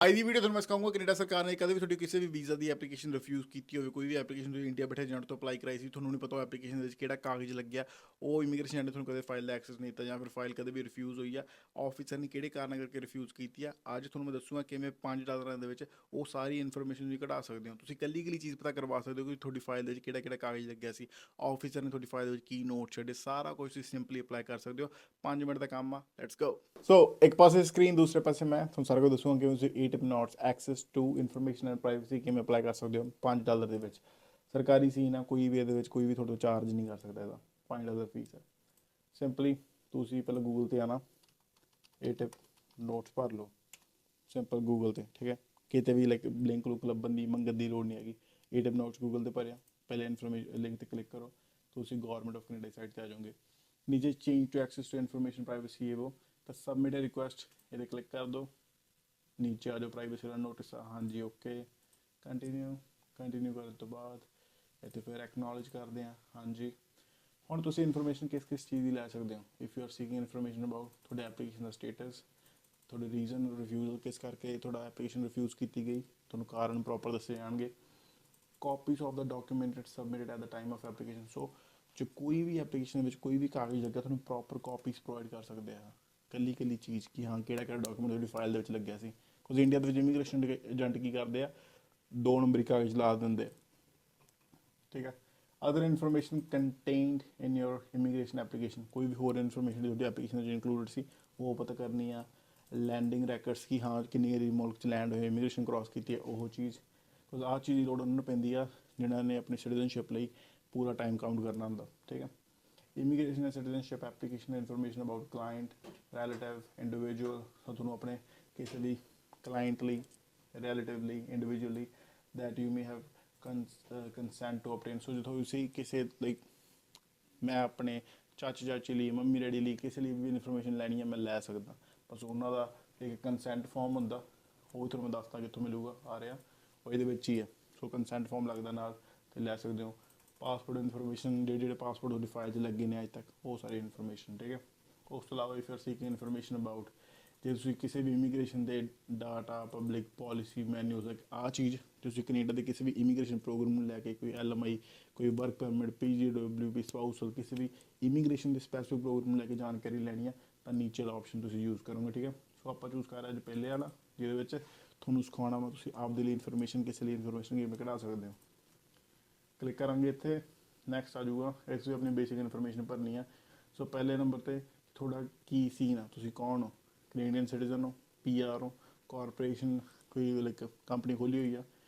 ਅੱਜ ਦੀ ਵੀਡੀਓ ਤੁਹਾਨੂੰ ਮੈਂ ਸਿਖਾਊਂਗਾ ਕੈਨੇਡਾ ਸਰਕਾਰ ਨੇ ਕਦੇ ਵੀ ਤੁਹਾਡੀ ਕਿਸੇ ਵੀ ਵੀਜ਼ਾ ਦੀ ਐਪਲੀਕੇਸ਼ਨ ਰਿਫਿਊਜ਼ ਕੀਤੀ ਹੋਵੇ, ਕੋਈ ਵੀ ਐਪਲੀਕੇਸ਼ਨ ਤੁਸੀਂ ਇੰਡੀਆ ਬੈਠੇ ਏਜੰਟ ਤੋਂ ਅਪਲਾਈ ਕਰਾਈ ਸੀ, ਤੁਹਾਨੂੰ ਨਹੀਂ ਪਤਾ ਉਹ ਐਪਲੀਕੇਸ਼ਨ ਦੇ ਵਿੱਚ ਕਿਹੜਾ ਕਾਗਜ਼ ਲੱਗਿਆ, ਉਹ ਇਮੀਗ੍ਰੇਸ਼ਨ ਏਜੰਟ ਨੇ ਤੁਹਾਨੂੰ ਕਦੇ ਫਾਈਲ ਦਾ ਐਕਸੈਸ ਨਹੀਂ ਦਿੱਤਾ ਜਾਂ ਫਿਰ ਫਾਈਲ ਕਦੇ ਵੀ ਰਿਫਿਊਜ਼ ਹੋਈ ਆ, ਆਫਿਸਰ ਨੇ ਕਿਹੜੇ ਕਾਰਨ ਕਰਕੇ ਰਿਫਿਊਜ਼ ਕੀਤੀ ਆ। ਅੱਜ ਤੁਹਾਨੂੰ ਮੈਂ ਦੱਸੂਗਾ ਕਿਵੇਂ $5 ਦੇ ਵਿੱਚ ਉਹ ਸਾਰੀ ਇਨਫੋਰਮੇਸ਼ਨ ਤੁਸੀਂ ਕਢਾ ਸਕਦੇ ਹੋ। ਤੁਸੀਂ ਕੱਲੀ ਚੀਜ਼ ਪਤਾ ਕਰਵਾ ਸਕਦੇ ਹੋ ਕਿ ਤੁਹਾਡੀ ਫਾਈਲ ਦੇ ਵਿੱਚ ਕਿਹੜਾ ਕਿਹੜਾ ਕਾਗਜ਼ ਲੱਗਿਆ ਸੀ, ਆਫਿਸਰ ਨੇ ਤੁਹਾਡੀ ਫਾਈਲ ਦੇ ਵਿੱਚ ਕੀ ਨੋਟ ਛੱਡੇ, ਸਾਰਾ ਕੁਝ ਤੁਸੀਂ ਸਿੰਪਲੀ ਅਪਲਾਈ ਕਰ ਸਕਦੇ ਹੋ। 5 ਮਿੰਟ ਦਾ ਕੰਮ ਆ, ਲੈਟਸ ਗੋ। ਸੋ ਇੱਕ ਪਾਸੇ ਸਕਰੀਨ, ਦੂਸਰੇ ਪਾਸੇ ਮੈਂ ਤੁਹਾਨੂੰ ਸਾਰਾ ਕੁਝ ਦੱਸੂਗਾ ਕਿ ਤੁਸੀਂ ATIP notes access to information and privacy ਕਿਵੇਂ ਅਪਲਾਈ ਕਰ ਸਕਦੇ ਹੋ $5 ਦੇ ਵਿੱਚ। ਸਰਕਾਰੀ ਸੀਨ ਆ, ਕੋਈ ਵੀ ਇਹਦੇ ਵਿੱਚ ਕੋਈ ਵੀ ਤੁਹਾਡੇ ਤੋਂ ਚਾਰਜ ਨਹੀਂ ਕਰ ਸਕਦਾ, ਇਹਦਾ $5 ਫੀਸ ਹੈ। ਸਿੰਪਲੀ ਤੁਸੀਂ ਪਹਿਲਾਂ ਗੂਗਲ ਤੇ ਆਣਾ, ਏਟਿਪ ਨੋਟਸ ਭਰ ਲਓ ਸਿੰਪਲ ਗੂਗਲ ਤੇ, ਠੀਕ ਹੈ। ਕਿਤੇ ਵੀ ਲਾਈਕ ਲਿੰਕ ਲੁੰਕ ਲੱਭਣ ਦੀ ਮੰਗਣ ਦੀ ਲੋੜ ਨਹੀਂ ਹੈਗੀ। ਏਟਿਪ ਨੋਟਸ ਗੂਗਲ ਤੇ ਭਰਿਆ, ਪਹਿਲੇ ਇਨਫੋਰਮੇਸ਼ਨ ਲਿੰਕ ਤੇ ਕਲਿੱਕ ਕਰੋ, ਤੁਸੀਂ ਗਵਰਨਮੈਂਟ ਆਫ ਕੈਨੇਡਾ ਸਾਈਟ ਤੇ ਆ ਜਾਓਗੇ। नीचे change to access to information privacy है वो, तो सबमिट ए रिक्वेस्ट ये क्लिक कर दो। नीचे आ जाओ, प्राइवेसी वाला नोटिस हाँ जी ओके, कंटिन्यू करने तो बाद इतने फिर एक्नॉलेज करते हैं हाँ जी। ਹੁਣ ਤੁਸੀਂ ਇਨਫੋਰਮੇਸ਼ਨ ਕਿਸ ਚੀਜ਼ ਦੀ ਲੈ ਸਕਦੇ ਹੋ। If you are seeking information about ਤੁਹਾਡੇ ਐਪਲੀਕੇਸ਼ਨ ਦਾ ਸਟੇਟਸ, ਤੁਹਾਡੇ ਰੀਜ਼ਨ ਰਿਫਿਊਜ਼ਲ ਕਿਸ ਕਰਕੇ ਤੁਹਾਡਾ ਐਪਲੀਕੇਸ਼ਨ ਰਿਫਿਊਜ਼ ਕੀਤੀ ਗਈ, ਤੁਹਾਨੂੰ ਕਾਰਨ ਪ੍ਰੋਪਰ ਦੱਸੇ ਜਾਣਗੇ। Copies of the document submitted at the time of application, so ਜੋ ਕੋਈ ਵੀ ਐਪਲੀਕੇਸ਼ਨ ਵਿੱਚ ਕੋਈ ਵੀ ਕਾਗਜ਼ ਲੱਗਾ ਤੁਹਾਨੂੰ ਪ੍ਰੋਪਰ ਕਾਪੀਜ਼ ਪ੍ਰੋਵਾਈਡ ਕਰ ਸਕਦੇ ਆ। ਕੱਲੀ ਚੀਜ਼ ਕਿ ਹਾਂ ਕਿਹੜਾ ਡਾਕੂਮੈਂਟ ਤੁਹਾਡੀ ਫਾਈਲ ਦੇ ਵਿੱਚ ਲੱਗਿਆ ਸੀ। ਕੁਝ ਇੰਡੀਆ ਦੇ ਵਿੱਚ ਇਮੀਗ੍ਰੇਸ਼ਨ ਏਜੰਟ ਕੀ ਕਰਦੇ ਆ, 2 ਨੰਬਰੀ ਕਾਗਜ਼ ਲਾ ਦਿੰਦੇ ਆ, ਠੀਕ ਹੈ। ਅਦਰ ਇਨਫੋਰਮੇਸ਼ਨ ਕੰਟੇਨਡ ਇਨ ਯੋਰ ਇਮੀਗ੍ਰੇਸ਼ਨ ਐਪਲੀਕੇਸ਼ਨ, ਕੋਈ ਵੀ ਹੋਰ ਇਨਫੋਰਮੇਸ਼ਨ ਤੁਹਾਡੀ ਐਪਲੀਕੇਸ਼ਨ ਵਿੱਚ ਇਨਕਲੂਡਡ ਸੀ ਉਹ ਪਤਾ ਕਰਨੀ ਆ। ਲੈਂਡਿੰਗ ਰੈਕਰਡਸ ਕਿ ਹਾਂ ਕਿੰਨੀ ਵਾਰੀ ਮੁਲਕ 'ਚ ਲੈਂਡ ਹੋਏ, ਇਮੀਗ੍ਰੇਸ਼ਨ ਕ੍ਰਾਸ ਕੀਤੀ ਹੈ, ਉਹ ਚੀਜ਼। ਬਿਕੋਜ਼ ਆਹ ਚੀਜ਼ ਦੀ ਲੋੜ ਉਹਨਾਂ ਨੂੰ ਪੈਂਦੀ ਆ ਜਿਨ੍ਹਾਂ ਨੇ ਆਪਣੀ ਸਿਟੀਜ਼ਨਸ਼ਿਪ ਲਈ पूरा टाइम काउंट करना होंगे, ठीक है। Immigration and citizenship application information about client relative individual, ਤੁਹਾਨੂੰ ਆਪਣੇ ਕਿਸੇ ਵੀ ਕਲਾਇੰਟ ਲਈ, ਰੈਲੇਟਿਵ ਲਈ, individually that you may have consent to obtain. So ਜੇ ਤੁਸੀਂ ਕਿਸੇ ਲਾਈਕ ਮੈਂ ਆਪਣੇ ਚਾਚੀ ਲਈ, ਮੰਮੀ ਡੈਡੀ ਲਈ, ਕਿਸੇ ਲਈ ਵੀ ਇਨਫੋਰਮੇਸ਼ਨ ਲੈਣੀ ਹੈ ਮੈਂ ਲੈ ਸਕਦਾ। ਬਸ ਉਹਨਾਂ ਦਾ ਇੱਕ ਕੰਸੈਂਟ ਫਾਰਮ ਹੁੰਦਾ, ਉਹ ਤੁਹਾਨੂੰ ਮੈਂ ਦੱਸਦਾ ਕਿੱਥੋਂ ਮਿਲੂਗਾ, ਆ ਰਿਹਾ ਉਹ ਇਹਦੇ ਵਿੱਚ ਹੀ ਹੈ। ਸੋ ਕੰਸੈਂਟ ਫਾਰਮ ਲੱਗਦਾ ਨਾਲ ਤੇ ਲੈ ਸਕਦੇ ਹੋ। ਪਾਸਪੋਰਟ ਇਨਫੋਰਮੇਸ਼ਨ, ਜਿਹੜੇ ਪਾਸਪੋਰਟ ਤੁਹਾਡੀ ਫਾਈਲ 'ਚ ਲੱਗੇ ਨੇ ਅੱਜ ਤੱਕ, ਉਹ ਸਾਰੀ ਇਨਫੋਰਮੇਸ਼ਨ, ਠੀਕ ਹੈ। ਉਸ ਤੋਂ ਇਲਾਵਾ ਫਿਰ ਸੀਕਿੰਗ ਇਨਫੋਰਮੇਸ਼ਨ ਅਬਾਊਟ, ਜੇ ਤੁਸੀਂ ਕਿਸੇ ਵੀ ਇਮੀਗ੍ਰੇਸ਼ਨ ਦੇ ਡਾਟਾ, ਪਬਲਿਕ ਪੋਲਿਸੀ ਮੈਨੂਅਲਸ, ਆਹ ਚੀਜ਼ ਤੁਸੀਂ ਕੈਨੇਡਾ ਦੇ ਕਿਸੇ ਵੀ ਇਮੀਗ੍ਰੇਸ਼ਨ ਪ੍ਰੋਗਰਾਮ ਨੂੰ ਲੈ ਕੇ, ਕੋਈ LMI, ਕੋਈ ਵਰਕ ਪਰਮਿਟ, PGWP, ਸਪਾਊਸਲ, ਕਿਸੇ ਵੀ ਇਮੀਗ੍ਰੇਸ਼ਨ ਦੇ ਸਪੈਸੀਫਿਕ ਪ੍ਰੋਗਰਾਮ ਨੂੰ ਲੈ ਕੇ ਜਾਣਕਾਰੀ ਲੈਣੀ ਆ ਤਾਂ ਨੀਚੇ ਵਾਲਾ ਆਪਸ਼ਨ ਤੁਸੀਂ ਯੂਜ਼ ਕਰੋਗੇ, ਠੀਕ ਹੈ। ਸੋ ਆਪਾਂ ਚੂਜ਼ ਕਰ ਰਹੇ ਅੱਜ ਪਹਿਲੇ ਵਾਲਾ, ਜਿਹਦੇ ਵਿੱਚ ਤੁਹਾਨੂੰ ਸਿਖਾਉਣਾ ਵਾ ਤੁਸੀਂ ਆਪਦੇ ਲਈ ਇਨਫੋਰਮੇਸ਼ਨ, ਕਿਸੇ ਲਈ ਇਨਫੋਰਮੇਸ਼ਨ ਕਿਵੇਂ ਕਢਾ ਸਕਦੇ ਹੋ। ਕਲਿੱਕ ਕਰਾਂਗੇ ਇੱਥੇ, ਨੈਕਸਟ ਆ ਜਾਊਗਾ, ਇਸ ਵੀ ਆਪਣੀ ਬੇਸਿਕ ਇਨਫੋਰਮੇਸ਼ਨ ਭਰਨੀ ਆ। ਸੋ ਪਹਿਲੇ ਨੰਬਰ 'ਤੇ ਤੁਹਾਡਾ ਕੀ ਸੀਨ ਆ, ਤੁਸੀਂ ਕੌਣ ਹੋ, ਕੈਨੇਡੀਅਨ ਸਿਟੀਜ਼ਨ ਹੋ, PR ਹੋ, ਕਾਰਪੋਰੇਸ਼ਨ ਕੋਈ ਲਾਈਕ ਕੰਪਨੀ ਖੋਲ੍ਹੀ ਹੋਈ ਆ,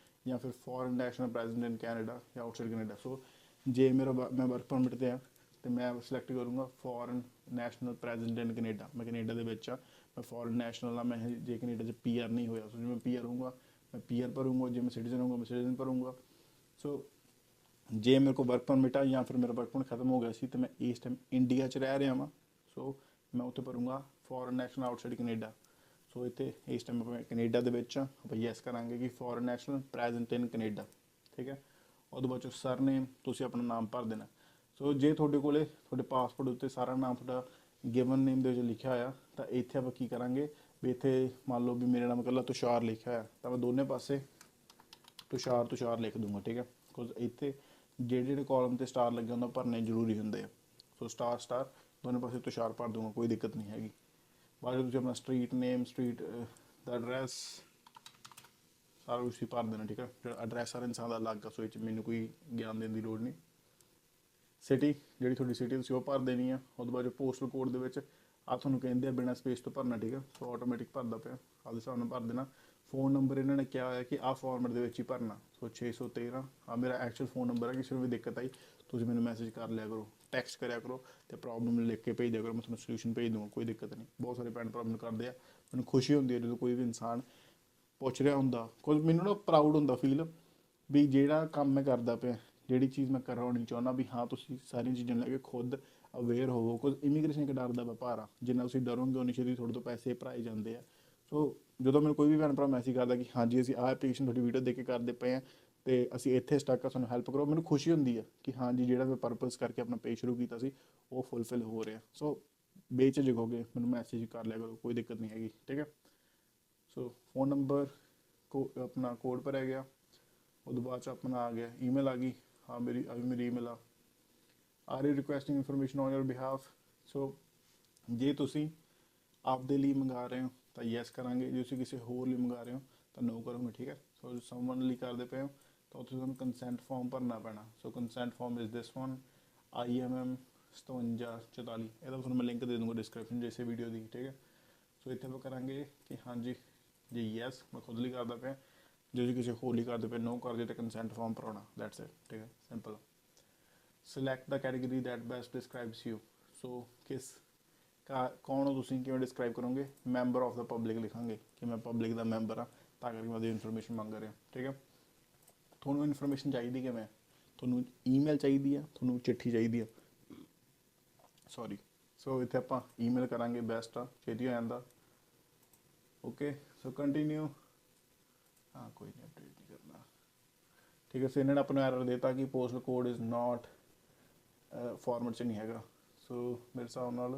ਜਾਂ ਫਿਰ foreign national president in Canada ਜਾਂ ਆਊਟਸਾਈਡ ਕੈਨੇਡਾ। ਸੋ ਜੇ ਮੈਂ ਵਰਕ ਪਰਮਿਟ 'ਤੇ ਆ ਅਤੇ ਮੈਂ ਸਿਲੈਕਟ ਕਰੂੰਗਾ foreign national president in Canada, ਮੈਂ ਕੈਨੇਡਾ ਦੇ ਵਿੱਚ ਆ, ਮੈਂ ਫੋਰਨ ਨੈਸ਼ਨਲ ਆ, ਮੈਂ ਜੇ ਕੈਨੇਡਾ 'ਚ PR ਨਹੀਂ ਹੋਇਆ, ਸੋ ਜੇ ਮੈਂ PR ਹੋਊਗਾ ਮੈਂ PR ਭਰੂੰਗਾ, ਜੇ ਮੈਂ ਸਿਟੀਜ਼ਨ ਹੋਊਗਾ ਮੈਂ ਸਿਟੀਜ਼ਨ ਭਰੂੰਗਾ। ਸੋ ਜੇ ਮੇਰੇ ਕੋਲ ਵਰਕ ਪਰਮਿਟ ਆ ਜਾਂ ਫਿਰ ਮੇਰਾ ਵਰਕ ਪਰਮਿਟ ਖਤਮ ਹੋ ਗਿਆ ਸੀ ਅਤੇ ਮੈਂ ਇਸ ਟਾਈਮ ਇੰਡੀਆ 'ਚ ਰਹਿ ਰਿਹਾ ਵਾਂ, ਸੋ ਮੈਂ ਉੱਥੇ ਭਰੂੰਗਾ ਫੋਰਨ ਨੈਸ਼ਨਲ ਆਊਟਸਾਈਡ ਕੈਨੇਡਾ। ਸੋ ਇੱਥੇ ਇਸ ਟਾਈਮ ਆਪਾਂ ਕੈਨੇਡਾ ਦੇ ਵਿੱਚ ਆਪਾਂ ਯੈਸ ਕਰਾਂਗੇ ਕਿ foreign national present in Canada, ਠੀਕ ਹੈ। ਉਹਦੇ ਬਾਅਦ 'ਚੋਂ ਸਰਨੇਮ ਤੁਸੀਂ ਆਪਣਾ ਨਾਮ ਭਰ ਦੇਣਾ। ਸੋ ਜੇ ਤੁਹਾਡੇ ਕੋਲ ਤੁਹਾਡੇ ਪਾਸਪੋਰਟ ਉੱਤੇ ਸਾਰਾ ਨਾਮ ਤੁਹਾਡਾ ਗਿਵਨ ਨੇਮ ਦੇ ਵਿੱਚ ਲਿਖਿਆ ਹੋਇਆ ਤਾਂ ਇੱਥੇ ਆਪਾਂ ਕੀ ਕਰਾਂਗੇ ਵੀ ਇੱਥੇ ਮੰਨ ਲਓ ਵੀ ਮੇਰਾ ਨਾਮ ਇਕੱਲਾ ਤੁਸ਼ਾਰ ਲਿਖਿਆ ਹੋਇਆ ਤਾਂ ਮੈਂ ਦੋਨੇ ਪਾਸੇ ਤੁਸ਼ਾਰ ਲਿਖ ਦੂੰਗਾ, ਠੀਕ ਹੈ। ਬਿਕੋਜ਼ ਇੱਥੇ ਜਿਹੜੇ ਕਾਲਮ 'ਤੇ ਸਟਾਰ ਲੱਗੇ ਹੁੰਦਾ ਭਰਨੇ ਜ਼ਰੂਰੀ ਹੁੰਦੇ ਆ। ਸੋ ਸਟਾਰ ਦੋਨੇ ਪਾਸੇ ਤੁਸ਼ਾਰ ਭਰ ਦੂੰਗਾ, ਕੋਈ ਦਿੱਕਤ ਨਹੀਂ ਹੈਗੀ। ਬਾਅਦ ਤੁਸੀਂ ਆਪਣਾ ਸਟਰੀਟ ਨੇਮ, ਸਟਰੀਟ ਦਾ ਐਡਰੈਸ ਸਾਰਾ ਕੁਛ ਹੀ ਭਰ ਦੇਣਾ, ਠੀਕ ਹੈ। ਜਿਹੜਾ ਐਡਰੈਸ ਹਰ ਇਨਸਾਨ ਦਾ ਅਲੱਗ ਆ, ਸੋ ਇਹ 'ਚ ਮੈਨੂੰ ਕੋਈ ਗਿਆਨ ਦੇਣ ਦੀ ਲੋੜ ਨਹੀਂ। ਸਿਟੀ, ਜਿਹੜੀ ਤੁਹਾਡੀ ਸਿਟੀ ਤੁਸੀਂ ਉਹ ਭਰ ਦੇਣੀ ਆ। ਉਹਦੇ ਬਾਅਦ ਪੋਸਟਲ ਕੋਡ ਦੇ ਵਿੱਚ ਆਹ ਤੁਹਾਨੂੰ ਕਹਿੰਦੇ ਆ ਬਿਨਾਂ ਸਪੇਸ ਤੋਂ ਭਰਨਾ, ਠੀਕ ਹੈ। ਸੋ ਆਟੋਮੈਟਿਕ ਭਰਦਾ ਪਿਆ, ਆਪਦੇ ਹਿਸਾਬ ਨਾਲ ਭਰ ਦੇਣਾ। ਫ਼ੋਨ ਨੰਬਰ ਇਹਨਾਂ ਨੇ ਕਿਹਾ ਹੋਇਆ ਕਿ ਆਹ ਫਾਰਮੈਟ ਦੇ ਵਿੱਚ ਹੀ ਭਰਨਾ। ਸੋ 613 ਆ ਮੇਰਾ ਐਕਚੁਅਲ ਫ਼ੋਨ ਨੰਬਰ ਹੈ। ਕਿਸੇ ਨੂੰ ਵੀ ਦਿੱਕਤ ਆਈ ਤੁਸੀਂ ਮੈਨੂੰ ਮੈਸੇਜ ਕਰ ਲਿਆ ਕਰੋ, ਟੈਕਸਟ ਕਰਿਆ ਕਰੋ ਅਤੇ ਪ੍ਰੋਬਲਮ ਲਿਖ ਕੇ ਭੇਜ ਦਿਆ ਕਰੋ, ਮੈਂ ਤੁਹਾਨੂੰ ਸੋਲਿਊਸ਼ਨ ਭੇਜ ਦੂੰਗਾ, ਕੋਈ ਦਿੱਕਤ ਨਹੀਂ। ਬਹੁਤ ਸਾਰੇ ਭੈਣ ਪ੍ਰੋਬਲਮ ਕਰਦੇ ਆ, ਮੈਨੂੰ ਖੁਸ਼ੀ ਹੁੰਦੀ ਹੈ ਜਦੋਂ ਕੋਈ ਵੀ ਇਨਸਾਨ ਪੁੱਛ ਰਿਹਾ ਹੁੰਦਾ। ਕੁਝ ਮੈਨੂੰ ਨਾ ਪ੍ਰਾਊਡ ਹੁੰਦਾ ਫੀਲ ਵੀ ਜਿਹੜਾ ਕੰਮ ਮੈਂ ਕਰਦਾ ਪਿਆ, ਜਿਹੜੀ ਚੀਜ਼ ਮੈਂ ਕਰਾਉਣੀ ਚਾਹੁੰਦਾ ਵੀ ਹਾਂ ਤੁਸੀਂ ਸਾਰੀਆਂ ਚੀਜ਼ਾਂ ਲੈ ਕੇ ਖੁਦ ਅਵੇਅਰ ਹੋਵੋ। ਕੁਝ ਇਮੀਗ੍ਰੇਸ਼ਨ ਇੱਕ ਡਰ ਦਾ ਵਪਾਰ ਆ, ਜਿੰਨਾ ਤੁਸੀਂ ਡਰੋਗੇ ਉਨੀ ਛੇਤੀ ਤੁਹਾਡੇ ਤੋਂ ਪੈਸੇ ਭਰਾਏ ਜਾਂਦੇ ਆ। ਸੋ ਜਦੋਂ ਮੈਨੂੰ ਕੋਈ ਵੀ ਭੈਣ ਭਰਾ ਮੈਸੇਜ ਕਰਦਾ ਕਿ ਹਾਂਜੀ ਅਸੀਂ ਆਹ ਐਪਲੀਕੇਸ਼ਨ ਤੁਹਾਡੀ ਵੀਡੀਓ ਦੇਖ ਕੇ ਕਰਦੇ ਪਏ ਹਾਂ ਅਤੇ ਅਸੀਂ ਇੱਥੇ ਸਟਕ ਆ, ਸਾਨੂੰ ਹੈਲਪ ਕਰੋ, ਮੈਨੂੰ ਖੁਸ਼ੀ ਹੁੰਦੀ ਹੈ ਕਿ ਹਾਂਜੀ ਜਿਹੜਾ ਮੈਂ ਪਰਪਸ ਕਰਕੇ ਆਪਣਾ ਪੇਜ ਸ਼ੁਰੂ ਕੀਤਾ ਸੀ ਉਹ ਫੁੱਲਫਿਲ ਹੋ ਰਿਹਾ। ਸੋ ਬੇਝਿਜਕ ਹੋ ਗਏ ਮੈਨੂੰ ਮੈਸੇਜ ਕਰ ਲਿਆ ਕਰੋ, ਕੋਈ ਦਿੱਕਤ ਨਹੀਂ ਹੈਗੀ, ਠੀਕ ਹੈ। ਸੋ ਫ਼ੋਨ ਨੰਬਰ अपना कोड भरिया गया, उसके बाद अपना आ गया ईमेल आ गई, हाँ मेरी email are you requesting information on your behalf. So जे तुसी आपदे लिए मंगा रहे हो तो यस करांगे, जे तुसी किसी होर लिए मंगा रहे हो तो नो करोगे, ठीक है। सो समवन ਲਈ ਕਰਦੇ ਪਏ ਹੋ ਤਾਂ ਉੱਥੇ ਤੁਹਾਨੂੰ ਕੰਸੈਂਟ ਫਾਰਮ ਭਰਨਾ ਪੈਣਾ। So consent form is this one IMM 5744, ਇਹਦਾ ਤੁਹਾਨੂੰ ਮੈਂ ਲਿੰਕ ਦੇ ਦੂੰਗਾ ਡਿਸਕ੍ਰਿਪਸ਼ਨ 'ਚ ਇਸੇ ਵੀਡੀਓ ਦੀ, ਠੀਕ ਹੈ। ਸੋ ਇੱਥੇ ਆਪਾਂ ਕਰਾਂਗੇ ਕਿ ਹਾਂਜੀ ਜੀ ਯੈਸ ਮੈਂ ਖੁਦ ਲਈ ਕਰਦਾ ਪਿਆ, ਜੇ ਤੁਸੀਂ ਕਿਸੇ ਹੋਰ ਲਈ ਕਰਦੇ ਪਏ ਨੋ ਕਰਦੇ ਤਾਂ ਕੰਸੈਂਟ ਫਾਰਮ ਭਰਾਉਣਾ, ਦੈਟਸ ਇਟ, ਠੀਕ ਹੈ, simple. Select the category that best describes you. So ਕੌਣ ਹੋ ਤੁਸੀਂ, ਕਿਵੇਂ ਡਿਸਕ੍ਰਾਈਬ ਕਰੋਗੇ, ਮੈਂਬਰ ਆਫ ਦਾ ਪਬਲਿਕ ਲਿਖਾਂਗੇ ਕਿ ਮੈਂ ਪਬਲਿਕ ਦਾ ਮੈਂਬਰ ਹਾਂ, ਤਾਂ ਕਰਕੇ ਮੈਂ ਉਹਦੀ ਇਨਫੋਰਮੇਸ਼ਨ ਮੰਗ ਰਿਹਾ, ਠੀਕ ਹੈ। ਤੁਹਾਨੂੰ ਇਨਫੋਰਮੇਸ਼ਨ ਚਾਹੀਦੀ ਕਿਵੇਂ, ਤੁਹਾਨੂੰ ਈਮੇਲ ਚਾਹੀਦੀ ਆ, ਤੁਹਾਨੂੰ ਚਿੱਠੀ ਚਾਹੀਦੀ ਆ, ਸੌਰੀ। ਸੋ ਇੱਥੇ ਆਪਾਂ ਈਮੇਲ ਕਰਾਂਗੇ, ਬੈਸਟ ਆ, ਛੇਤੀ ਹੋ ਜਾਂਦਾ। ਓਕੇ ਸੋ ਕੰਟੀਨਿਊ, हाँ कोई नहीं अपडेट नहीं करना, ठीक है। सो इन्होंने अपना एरर देता कि postal code is not format च नहीं हैगा। सो मेरे हिसाब नाल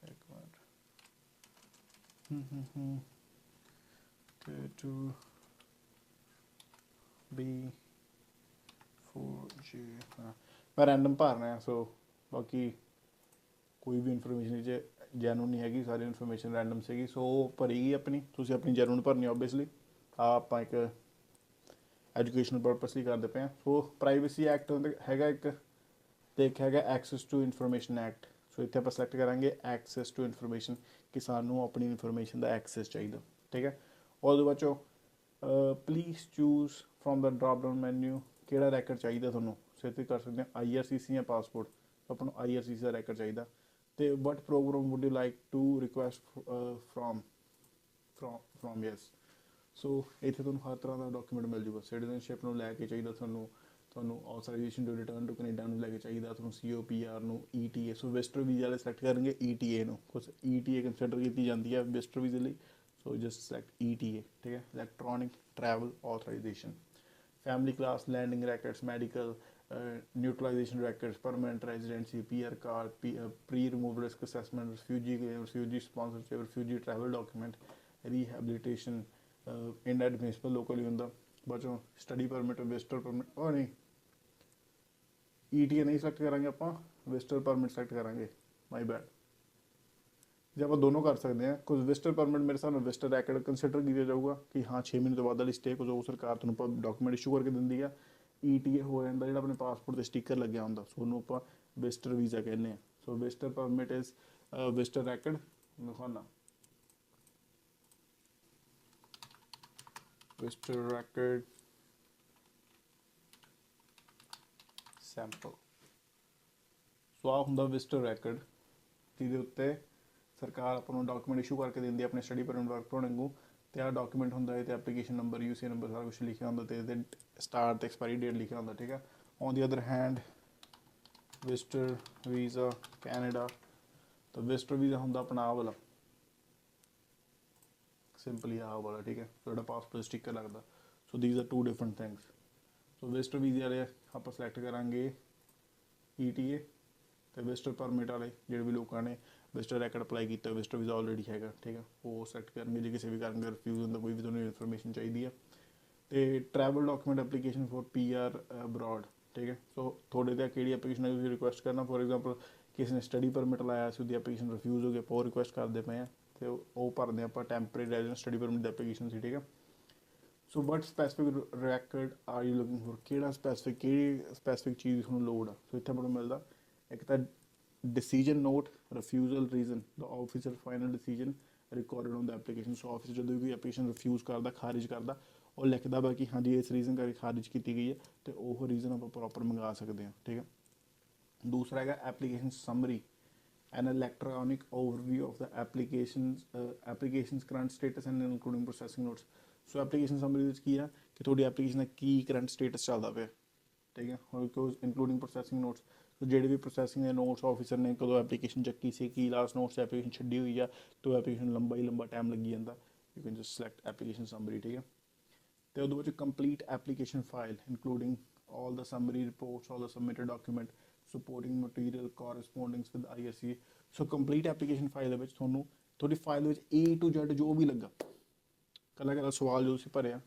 एक मिनट टू B4G, हाँ मैं रैंडम भरना है। सो बाकी कोई भी इन्फॉर्मेशन जैनुअन नहीं हैगी, सारी इन्फॉर्मेशन रैंडम सीगी। सो भरीगी अपनी, तुसीं अपनी जैनुअन भरनी ओबीअसली, आप एक एजुकेशनल पर्पस ਲਈ ਕਰਦੇ ਪਏ ਹਾਂ। ਸੋ ਪ੍ਰਾਈਵੇਸੀ ਐਕਟ ਹੈਗਾ ਇੱਕ, ਤੇ ਇੱਕ ਹੈਗਾ ਐਕਸੈਸ ਟੂ ਇਨਫੋਰਮੇਸ਼ਨ ਐਕਟ। ਸੋ ਇੱਥੇ ਆਪਾਂ ਸਿਲੈਕਟ ਕਰਾਂਗੇ ਐਕਸੈਸ ਟੂ ਇਨਫੋਰਮੇਸ਼ਨ, ਕਿ ਸਾਨੂੰ ਆਪਣੀ ਇਨਫੋਰਮੇਸ਼ਨ ਦਾ ਐਕਸੈਸ ਚਾਹੀਦਾ, ਠੀਕ ਹੈ। ਉਹਦੇ ਬਾਅਦ ਚੋਂ please choose from the drop down menu, ਕਿਹੜਾ ਰੈਕਡ ਚਾਹੀਦਾ ਤੁਹਾਨੂੰ। ਸੋ ਇੱਥੇ ਕਰ ਸਕਦੇ ਹਾਂ IRCC ਜਾਂ ਪਾਸਪੋਰਟ, ਆਪਾਂ ਨੂੰ IRCC ਦਾ ਰੈਕਡ ਚਾਹੀਦਾ। ਤੇ what program would you like to request from yes. So ਇੱਥੇ ਤੁਹਾਨੂੰ ਹਰ ਤਰ੍ਹਾਂ ਦਾ ਡਾਕੂਮੈਂਟ ਮਿਲ ਜੂਗਾ, ਸਿਟੀਜ਼ਨਸ਼ਿਪ ਨੂੰ ਲੈ ਕੇ ਚਾਹੀਦਾ ਤੁਹਾਨੂੰ authorization to return to Canada ਨੂੰ ਲੈ ਕੇ ਚਾਹੀਦਾ, ਤੁਹਾਨੂੰ COPR ਨੂੰ, ETA। ਸੋ ਵਿਜ਼ਟਰ ਵੀਜ਼ਾ ਵਾਲੇ ਸਿਲੈਕਟ ਕਰਨਗੇ ETA ਨੂੰ, ਕੁਛ ETA ਕੰਸੀਡਰ ਕੀਤੀ ਜਾਂਦੀ ਹੈ ਵਿਜ਼ਟਰ ਵੀਜ਼ੇ ਲਈ। ਸੋ ਜਸਟ ਸਿਲੈਕਟ ETA, ਠੀਕ ਹੈ। Electronic travel authorisation, family class landing records, medical naturalisation records, permanent residency, PR card, pre-removal risk assessment, refugee claim, refugee sponsorship, refugee travel document, rehabilitation, inadmissible locally ਹੁੰਦਾ। ਬਚੋ study permit, visitor permit, ਉਹ ਨਹੀਂ ETA ਨਹੀਂ select ਕਰਾਂਗੇ ਆਪਾਂ, visitor permit select ਕਰਾਂਗੇ, ਮਾਈ bed. ਜੇ ਆਪਾਂ ਦੋਨੋਂ ਕਰ ਸਕਦੇ ਹਾਂ, ਕੁਝ ਵਿਜ਼ਟਰ ਪਰਮਿਟ ਮੇਰੇ ਹਿਸਾਬ ਨਾਲ ਵਿਜ਼ਟਰ ਰੈਕਡ ਕੰਸੀਡਰ ਕੀਤਾ ਜਾਊਗਾ ਕਿ ਹਾਂ 6 ਮਹੀਨੇ ਤੋਂ ਬਾਅਦ ਵਾਲੀ ਸਟੇ, ਕੁਝ ਉਹ ਸਰਕਾਰ ਤੁਹਾਨੂੰ ਡਾਕੂਮੈਂਟ ਇਸ਼ੂ ਕਰਕੇ ਦਿੰਦੀ ਆ। ETA ਹੋ ਜਾਂਦਾ ਜਿਹੜਾ ਆਪਣੇ ਪਾਸਪੋਰਟ 'ਤੇ ਸਟਿੱਕਰ ਲੱਗਿਆ ਹੁੰਦਾ, ਸੋ ਉਹਨੂੰ ਆਪਾਂ ਵਿਜ਼ਟਰ ਵੀਜ਼ਾ ਕਹਿੰਦੇ ਹਾਂ। ਸੋ ਵਿਜ਼ਟਰ ਪਰਮਿਟ ਇਜ਼ ਵਿਜ਼ਟਰ ਰੈਕਡ, ਦਿਖਾਉਣਾ ਵਿਜ਼ਟਰ ਰੈਕਡ ਸੈਂਪਲ। ਸੋ ਆਹ ਹੁੰਦਾ ਵਿਜ਼ਟਰ ਰੈਕਡ, ਜਿਹਦੇ ਉੱਤੇ ਸਰਕਾਰ ਆਪਾਂ ਨੂੰ ਡਾਕੂਮੈਂਟ ਇਸ਼ੂ ਕਰਕੇ ਦਿੰਦੀ ਹੈ ਆਪਣੇ ਸਟੱਡੀ ਪਰਮਿਟ ਵਰਕ ਪਰਮਿਟ ਵਾਂਗੂ। ਤੇ ਆਹ ਡਾਕੂਮੈਂਟ ਹੁੰਦਾ ਹੈ, ਤੇ ਐਪਲੀਕੇਸ਼ਨ ਨੰਬਰ, UC ਨੰਬਰ, ਸਾਰਾ ਕੁਛ ਲਿਖਿਆ ਹੁੰਦਾ, ਤੇ ਇਹਦੇ ਸਟਾਰਟ ਤੇ ਐਕਸਪਾਇਰੀ ਡੇਟ ਲਿਖਿਆ ਹੁੰਦਾ, ਠੀਕ ਹੈ। On the other hand visitor visa Canada, ਤਾਂ ਵਿਜ਼ਟਰ ਵੀਜ਼ਾ ਹੁੰਦਾ ਆਪਣਾ ਆਹ ਵਾਲਾ, ਸਿੰਪਲੀ ਆਹ ਵਾਲਾ, ਠੀਕ ਹੈ, ਜਿਹੜਾ ਪਾਸਪੋਰਟ ਸਟਿੱਕਰ ਲੱਗਦਾ। So these are two different things. So visitor ਵੀਜ਼ੇ ਵਾਲੇ ਆਪਾਂ ਸਿਲੈਕਟ ਕਰਾਂਗੇ ETA, ਤੇ ਵਿਜ਼ਟਰ ਪਰਮਿਟ ਵਾਲੇ ਜਿਹੜੇ ਵੀ ਲੋਕਾਂ ਨੇ ਵਿਜ਼ਟਰ ਰੈਕਡ ਅਪਲਾਈ ਕੀਤਾ, ਵਿਜ਼ਟਰ ਵੀਜ਼ਾ ਆਲਰੇਡੀ ਹੈਗਾ, ਠੀਕ ਹੈ, ਉਹ ਸਿਲੈਕਟ ਕਰਨਗੇ। ਜੇ ਕਿਸੇ ਵੀ ਕਾਰਨ ਰਿਫਿਊਜ਼ ਹੁੰਦਾ, ਕੋਈ ਵੀ ਤੁਹਾਨੂੰ ਇਨਫੋਰਮੇਸ਼ਨ ਚਾਹੀਦੀ ਆ। ਤੇ travel document application for PR abroad, ਠੀਕ ਹੈ। ਸੋ ਤੁਹਾਡੇ 'ਤੇ ਕਿਹੜੀ ਐਪਲੀਕੇਸ਼ਨ ਤੁਸੀਂ ਰਿਕੁਐਸਟ ਕਰਨਾ। ਫੋਰ ਐਗਜ਼ਾਮਪਲ ਕਿਸੇ ਨੇ ਸਟੱਡੀ ਪਰਮਿਟ ਲਾਇਆ ਸੀ, ਉਹਦੀ ਐਪਲੀਕੇਸ਼ਨ ਰਿਫਿਊਜ਼ ਹੋ ਗਈ, ਆਪਾਂ ਉਹ ਰਿਕੁਐਸਟ ਕਰਦੇ ਪਏ ਹਾਂ, ਅਤੇ ਉਹ ਭਰਦੇ ਆਪਾਂ ਟੈਂਪਰੇਰੀ ਰੈਜ਼ੀਡੈਂਸ ਸਟੱਡੀ ਪਰਮਿਟ ਦੀ ਐਪਲੀਕੇਸ਼ਨ ਸੀ, ਠੀਕ ਹੈ। So what specific record are you looking for, ਕਿਹੜੀ ਸਪੈਸੀਫਿਕ ਚੀਜ਼ ਤੁਹਾਨੂੰ ਲੋੜ ਆ। ਸੋ ਇੱਥੇ ਆਪਾਂ ਨੂੰ ਮਿਲਦਾ ਇੱਕ ਤਾਂ decision note, refusal reason, the officer final decision recorded on the application। So officer ਜਦੋਂ ਵੀ ਐਪਲੀਕੇਸ਼ਨ ਰਿਫਿਊਜ਼ ਕਰਦਾ, ਖਾਰਿਜ ਕਰਦਾ, ਉਹ ਲਿਖਦਾ ਵਾ ਕਿ ਹਾਂਜੀ ਇਸ ਰੀਜ਼ਨ ਕਰਕੇ ਖਾਰਿਜ ਕੀਤੀ ਗਈ ਹੈ, ਅਤੇ ਉਹ ਰੀਜ਼ਨ ਆਪਾਂ ਪ੍ਰੋਪਰ ਮੰਗਾ ਸਕਦੇ ਹਾਂ, ਠੀਕ ਹੈ। ਦੂਸਰਾ ਹੈਗਾ application summary, an electronic overview of the applications current status and including processing notes. So application summary ਵਿੱਚ ਕੀ ਆ ਕਿ ਤੁਹਾਡੀ ਐਪਲੀਕੇਸ਼ਨ ਦਾ ਕੀ ਕਰੰਟ ਸਟੇਟਸ ਚੱਲਦਾ ਪਿਆ, ਠੀਕ ਹੈ, ਇਨਕਲੂਡਿੰਗ ਪ੍ਰੋਸੈਸਿੰਗ ਨੋਟਸ। ਸੋ ਜਿਹੜੇ ਵੀ ਪ੍ਰੋਸੈਸਿੰਗ ਦੇ ਨੋਟਸ ਆਫਿਸਰ ਨੇ ਕਦੋਂ ਐਪਲੀਕੇਸ਼ਨ ਚੱਕੀ ਸੀ, ਕੀ ਲਾਸਟ ਨੋਟਸ ਐਪਲੀਕੇਸ਼ਨ ਛੱਡੀ ਹੋਈ ਆ, ਤਾਂ ਐਪਲੀਕੇਸ਼ਨ ਲੰਬਾ ਟਾਈਮ ਲੱਗੀ ਜਾਂਦਾ। You can just select application summary, ਠੀਕ ਹੈ। ਤੇ ਉਹਦੇ ਵਿੱਚ complete application file including all the summary reports, all the submitted document, supporting material corresponding with IRCC। So complete application file ਦੇ ਵਿੱਚ ਤੁਹਾਨੂੰ ਤੁਹਾਡੀ ਫਾਈਲ ਵਿੱਚ A to Z ਜੋ ਵੀ ਲੱਗਾ, ਕੱਲਾ ਕੱਲਾ ਸਵਾਲ ਜੋ ਤੁਸੀਂ ਭਰਿਆ,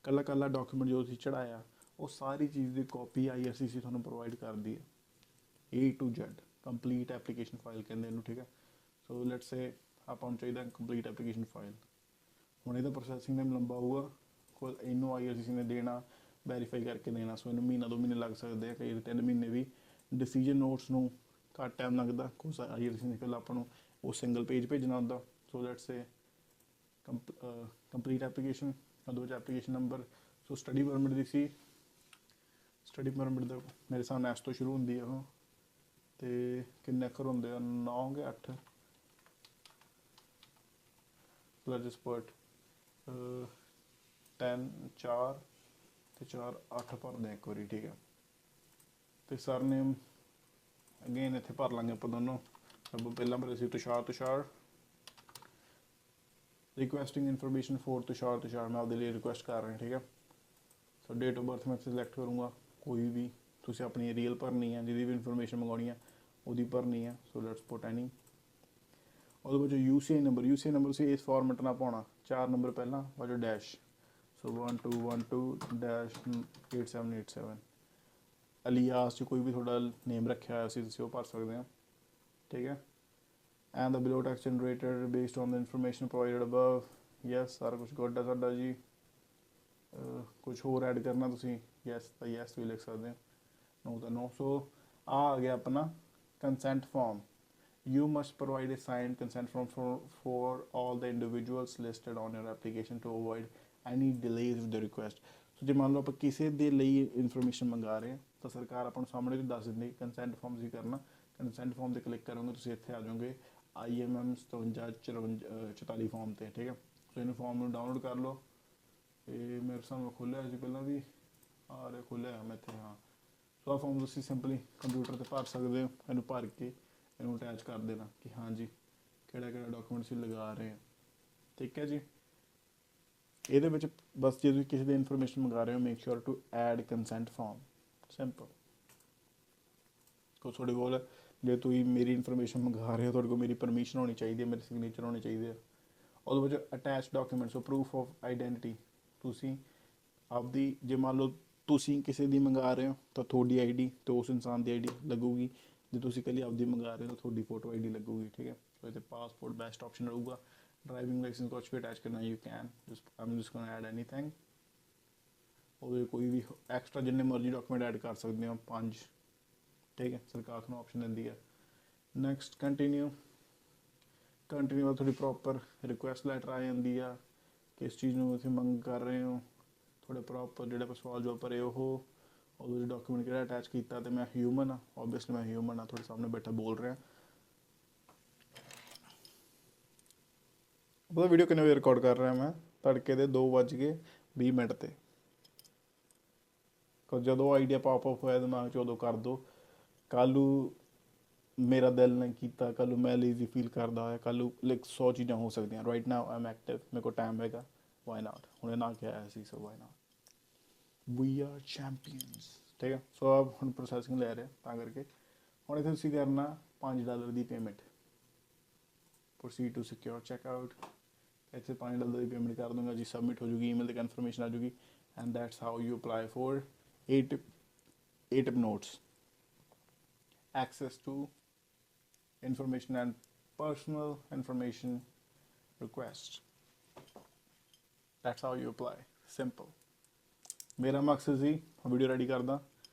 ਕੱਲਾ ਕੱਲਾ ਡਾਕੂਮੈਂਟ ਜੋ ਤੁਸੀਂ ਚੜਾਇਆ, ਉਹ ਸਾਰੀ ਚੀਜ਼ ਦੀ ਕਾਪੀ IRCC ਤੁਹਾਨੂੰ ਪ੍ਰੋਵਾਈਡ ਕਰਦੀ ਹੈ। A to Z complete application file ਕਹਿੰਦੇ ਇਹਨੂੰ, ਠੀਕ ਹੈ। ਸੋ ਲੈਟਸ ਸੇ ਆਪਾਂ ਨੂੰ ਚਾਹੀਦਾ ਕੰਪਲੀਟ ਐਪਲੀਕੇਸ਼ਨ ਫਾਈਲ। ਹੁਣ ਇਹਦਾ ਪ੍ਰੋਸੈਸਿੰਗ ਟਾਈਮ ਲੰਬਾ ਹੋਊਗਾ, ਕੋਈ ਇਹਨੂੰ IRCC ਨੇ ਦੇਣਾ, ਵੈਰੀਫਾਈ ਕਰਕੇ ਦੇਣਾ। ਸੋ ਇਹਨੂੰ ਮਹੀਨਾ 2 ਮਹੀਨੇ ਲੱਗ ਸਕਦੇ ਆ, ਕਈ 3 ਮਹੀਨੇ ਵੀ। ਡਿਸੀਜਨ ਨੋਟਸ ਨੂੰ ਘੱਟ ਟਾਈਮ ਲੱਗਦਾ, ਕੁਛ IRCC ਨੇ ਪਹਿਲਾਂ ਆਪਾਂ ਨੂੰ ਉਹ ਸਿੰਗਲ ਪੇਜ ਭੇਜਣਾ ਹੁੰਦਾ। So let's say complete application, ਉਹਦੇ ਵਿੱਚ ਐਪਲੀਕੇਸ਼ਨ ਨੰਬਰ। ਸੋ ਸਟੱਡੀ ਪਰਮਿਟ ਦੀ ਸੀ, ਸਟੱਡੀ ਪਰਮਿਟ ਦਾ ਮੇਰੇ ਹਿਸਾਬ ਨਾਲ S ਤੋਂ ਸ਼ੁਰੂ ਹੁੰਦੀ ਹੈ ਉਹ, ਅਤੇ ਕਿੰਨੇ ਅੱਖਰ ਹੁੰਦੇ ਆ, 9 ਕਿ 8 ਪਲਸ ਸਪੋਰਟ 10 4 ਅਤੇ 4 8 ਭਰਦੇ ਆ ਇੱਕ ਵਾਰੀ, ਠੀਕ ਹੈ। ਅਤੇ ਸਰ ਨੇਮ ਅਗੇਨ ਇੱਥੇ ਭਰ ਲਾਂਗੇ ਆਪਾਂ ਦੋਨੋਂ। ਸਭ ਪਹਿਲਾਂ ਭਰੇ ਸੀ Tushar, requesting information for Tushar, ਮੈਂ ਆਪਦੇ ਲਈ ਰਿਕੁਐਸਟ ਕਰ ਰਿਹਾ, ਠੀਕ ਹੈ। ਸੋ ਡੇਟ ਆਫ ਬਰਥ ਮੈਂ ਸਿਲੈਕਟ ਕਰੂੰਗਾ, ਕੋਈ ਵੀ ਤੁਸੀਂ ਆਪਣੀ ਰੀਅਲ ਭਰਨੀ ਹੈ, ਜਿਹਦੀ ਵੀ ਇਨਫੋਰਮੇਸ਼ਨ ਮੰਗਾਉਣੀ ਹੈ ਉਹਦੀ ਭਰਨੀ ਹੈ। ਸੋ ਲੈਟਸ ਪੁੱਟ ਐਨੀ। ਉਹਦੇ ਵਿੱਚ UCI ਨੰਬਰ ਤੁਸੀਂ ਇਸ ਫਾਰਮੈਟ ਨਾਲ ਪਾਉਣਾ, 4 ਨੰਬਰ ਪਹਿਲਾਂ ਬਾਅਦ ਡੈਸ਼। ਸੋ 1212-8787। ਅਲੀਆਸ 'ਚ ਕੋਈ ਵੀ ਤੁਹਾਡਾ ਨੇਮ ਰੱਖਿਆ ਹੋਇਆ ਸੀ ਤੁਸੀਂ ਉਹ ਭਰ ਸਕਦੇ ਹੋ, ਠੀਕ ਹੈ। And the below text generated based on the information provided above. Yes, ਸਾਰਾ ਕੁਛ ਗੁੱਡ ਹੈ ਸਾਡਾ ਜੀ। ਕੁਛ ਹੋਰ ਐਡ ਕਰਨਾ ਤੁਸੀਂ, ਯੈਸ ਤਾਂ ਯੈਸ ਵੀ ਲਿਖ ਸਕਦੇ ਹੋ, ਨੋ ਤਾਂ ਨੋ। ਸੋ ਆ ਗਿਆ ਆਪਣਾ consent form. You must provide a signed consent form for all the individuals listed on your application to avoid any delays with the request. ਸੋ ਜੇ ਮੰਨ ਲਓ ਆਪਾਂ ਕਿਸੇ ਦੇ ਲਈ ਇਨਫੋਰਮੇਸ਼ਨ ਮੰਗਾ ਰਹੇ ਹਾਂ ਤਾਂ ਸਰਕਾਰ ਆਪਾਂ ਨੂੰ ਸਾਹਮਣੇ ਵੀ ਦੱਸ ਦਿੰਦੀ ਕੰਸੈਂਟ ਫਾਰਮ ਤੁਸੀਂ ਕਰਨਾ। ਕੰਸੈਂਟ ਫਾਰਮ 'ਤੇ ਕਲਿੱਕ ਕਰੋਗੇ ਤੁਸੀਂ ਇੱਥੇ ਆ ਜਾਓਗੇ IMM 5744 ਫਾਰਮ 'ਤੇ, ਠੀਕ ਹੈ। ਸੋ ਇਹਨੂੰ ਫਾਰਮ ਨੂੰ ਡਾਊਨਲੋਡ ਕਰ ਲਓ। ਇਹ ਮੇਰੇ ਸਾਹਮਣੇ ਖੋਲ੍ਹਿਆ ਸੀ ਪਹਿਲਾਂ ਵੀ, ਆ ਰਿਹਾ ਖੋਲ੍ਹਿਆ ਮੈਂ ਇੱਥੇ, ਹਾਂ। ਸੋ ਆਹ ਫਾਰਮ ਤੁਸੀਂ ਸਿੰਪਲੀ ਕੰਪਿਊਟਰ 'ਤੇ ਭਰ ਸਕਦੇ ਹੋ। ਇਹਨੂੰ ਭਰ ਕੇ ਇਹਨੂੰ ਅਟੈਚ ਕਰ ਦੇਣਾ ਕਿ ਹਾਂਜੀ ਕਿਹੜਾ ਡਾਕੂਮੈਂਟ ਤੁਸੀਂ ਲਗਾ ਰਹੇ ਹੋ, ਠੀਕ ਹੈ ਜੀ। ਇਹਦੇ ਵਿੱਚ ਬਸ ਜੇ ਤੁਸੀਂ ਕਿਸੇ ਦੀ ਇਨਫੋਰਮੇਸ਼ਨ ਮੰਗਾ ਰਹੇ ਹੋ, make sure to add consent form, simple. ਕੋ ਤੁਹਾਡੇ ਕੋਲ ਜੇ ਤੁਸੀਂ ਮੇਰੀ ਇਨਫੋਰਮੇਸ਼ਨ ਮੰਗਾ ਰਹੇ ਹੋ, ਤੁਹਾਡੇ ਕੋਲ ਮੇਰੀ ਪਰਮਿਸ਼ਨ ਹੋਣੀ ਚਾਹੀਦੀ ਹੈ, ਮੇਰੇ ਸਿਗਨੇਚਰ ਹੋਣੇ ਚਾਹੀਦੇ ਆ। ਉਹਦੇ ਵਿੱਚ attach document, so proof of identity. ਤੁਸੀਂ ਆਪਦੀ, ਜੇ ਮੰਨ ਲਓ ਤੁਸੀਂ ਕਿਸੇ ਦੀ ਮੰਗਾ ਰਹੇ ਹੋ ਤਾਂ ਤੁਹਾਡੀ ID ਅਤੇ ਉਸ ਇਨਸਾਨ ਦੀ ID ਲੱਗੂਗੀ। ਜੇ ਤੁਸੀਂ ਇਕੱਲੀ ਆਪਦੀ ਮੰਗਾ ਰਹੇ ਹੋ ਤਾਂ ਤੁਹਾਡੀ ਫੋਟੋ ID ਲੱਗੂਗੀ, ਠੀਕ ਹੈ। ਸੋ ਇਹਦੇ ਪਾਸਪੋਰਟ ਬੈਸਟ ਆਪਸ਼ਨ ਰਹੂਗਾ। ਡਰਾਈਵਿੰਗ ਲਾਇਸੈਂਸ ਕੁਛ ਵੀ ਅਟੈਚ ਕਰਨਾ you can, um just going add anything. ਉਹਦੇ ਕੋਈ ਵੀ ਐਕਸਟਰਾ ਜਿੰਨੇ ਮਰਜ਼ੀ ਡਾਕੂਮੈਂਟ ਐਡ ਕਰ ਸਕਦੇ ਹੋ, 5, ਠੀਕ ਹੈ। ਸਰਕਾਰ ਤੁਹਾਨੂੰ ਆਪਸ਼ਨ ਦਿੰਦੀ ਹੈ। ਨੈਕਸਟ ਕੰਟੀਨਿਊ ਬਾਅਦ ਤੁਹਾਡੀ ਪ੍ਰੋਪਰ ਰਿਕੁਐਸਟ ਲੈਟਰ ਆ ਜਾਂਦੀ ਆ, ਕਿਸ ਚੀਜ਼ ਨੂੰ ਤੁਸੀਂ ਮੰਗ ਕਰ ਰਹੇ ਹੋ, ਤੁਹਾਡੇ ਪ੍ਰੋਪਰ ਜਿਹੜੇ ਆਪਾਂ ਸਵਾਲ ਜਵਾਬ ਭਰੇ ਉਹ, ਉਹਦੇ ਡਾਕੂਮੈਂਟ ਕਿਹੜਾ ਅਟੈਚ ਕੀਤਾ। ਅਤੇ ਮੈਂ ਹਿਊਮਨ ਹਾਂ, ਓਬਵੀਅਸਲੀ ਮੈਂ ਹਿਊਮਨ ਹਾਂ, ਤੁਹਾਡੇ ਸਾਹਮਣੇ ਬੈਠਾ ਬੋਲ ਰਿਹਾ। ਉਹਦਾ ਵੀਡੀਓ ਕਿੰਨੇ ਵਜੇ ਰਿਕਾਰਡ ਕਰ ਰਿਹਾ ਮੈਂ, ਤੜਕੇ ਦੇ 2:20 'ਤੇ। ਜਦੋਂ ਆਈਡੀਆ ਪਾਪ ਅਪ ਹੋਇਆ ਦਿਮਾਗ 'ਚ ਉਦੋਂ ਕਰ ਦਿਓ। ਕੱਲ੍ਹ ਨੂੰ ਮੇਰਾ ਦਿਲ ਨਹੀਂ ਕੀਤਾ, ਕੱਲ੍ਹ ਨੂੰ ਮੈਂ ਲੇਜ਼ੀ ਫੀਲ ਕਰਦਾ ਹੋਇਆ, ਕੱਲ੍ਹ ਨੂੰ 100 ਚੀਜ਼ਾਂ ਹੋ ਸਕਦੀਆਂ। Right now I am active, ਮੇਰੇ ਕੋਲ ਟਾਈਮ ਹੈਗਾ, ਵਾਈ ਨਾਟ। ਹੁਣੇ ਨਾ ਕਿਹਾ ਆਇਆ ਸੀ, so why not, we are champions, ਠੀਕ ਹੈ। ਸੋ ਆਪ ਹੁਣ ਪ੍ਰੋਸੈਸਿੰਗ ਲੈ ਰਿਹਾ, ਤਾਂ ਕਰਕੇ ਹੁਣ ਇੱਥੇ ਤੁਸੀਂ ਕਰਨਾ $5 ਦੀ payment. Proceed to secure checkout, ਇੱਥੇ $5 ਦੀ ਪੇਮੈਂਟ ਕਰ ਦੂੰਗਾ ਜੀ, ਸਬਮਿਟ ਹੋ ਜੂਗੀ, ਈਮੇਲ 'ਤੇ ਕਨਫਰਮੇਸ਼ਨ ਆ ਜੂਗੀ। And that's how you apply for ATIP notes, access to information and personal information request. That's how you apply, simple. ਮੇਰਾ ਮਕਸਦ ਸੀ ਵੀਡੀਓ ਰੈਡੀ ਕਰਦਾ,